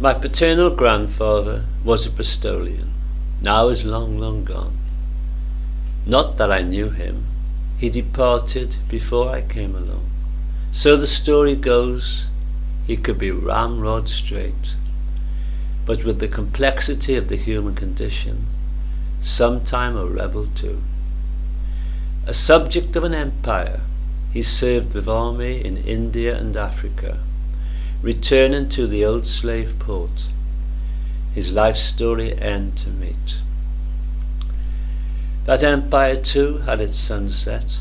My paternal grandfather was a Bristolian, now is long, long gone. Not that I knew him, he departed before I came along. So the story goes, he could be ramrod straight, but with the complexity of the human condition, sometime a rebel too. A subject of an empire, he served with army in India and Africa, returning to the old slave port, his life story end to meet. That empire too had its sunset,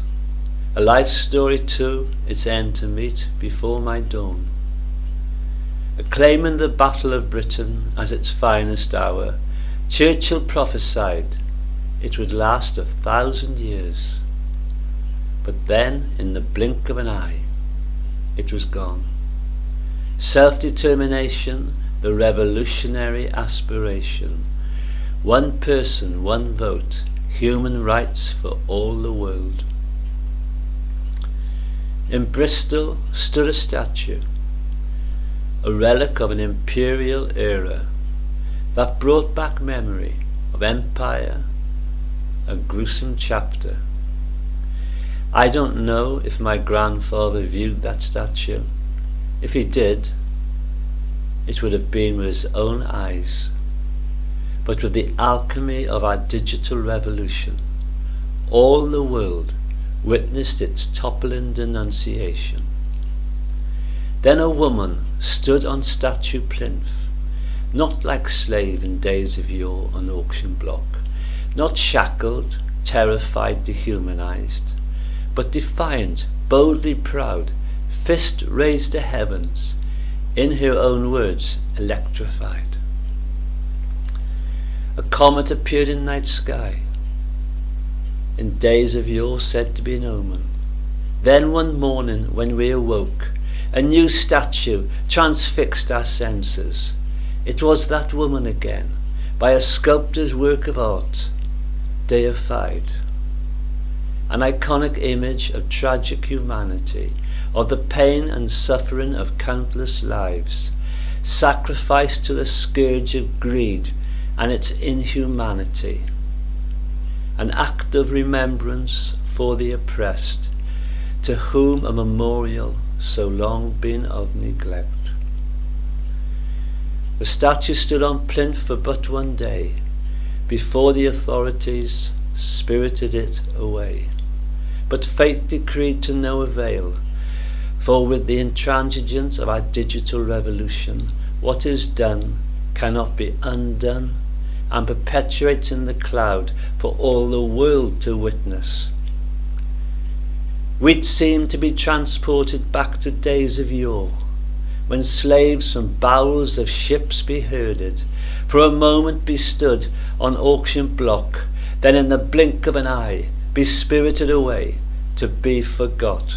a life story too its end to meet before my dawn. Acclaiming the Battle of Britain as its finest hour, Churchill prophesied it would last 1,000 years. But then, in the blink of an eye, it was gone. Self-determination, the revolutionary aspiration. One person, one vote, human rights for all the world. In Bristol stood a statue, a relic of an imperial era that brought back memory of empire, a gruesome chapter. I don't know if my grandfather viewed that statue. If he did, it would have been with his own eyes. But with the alchemy of our digital revolution, all the world witnessed its toppling denunciation. Then a woman stood on statue plinth, not like slave in days of yore on auction block, not shackled, terrified, dehumanized, but defiant, boldly proud, fist raised to heavens, in her own words, electrified. A comet appeared in night sky, in days of yore said to be an omen. Then one morning when we awoke, a new statue transfixed our senses. It was that woman again, by a sculptor's work of art, deified. An iconic image of tragic humanity, of the pain and suffering of countless lives, sacrificed to the scourge of greed and its inhumanity. An act of remembrance for the oppressed, to whom a memorial so long been of neglect. The statue stood on plinth for but one day, before the authorities spirited it away. But fate decreed to no avail, for with the intransigence of our digital revolution, what is done cannot be undone, and perpetuates in the cloud for all the world to witness. We'd seem to be transported back to days of yore, when slaves from bowels of ships be herded, for a moment be stood on auction block, then in the blink of an eye be spirited away to be forgot.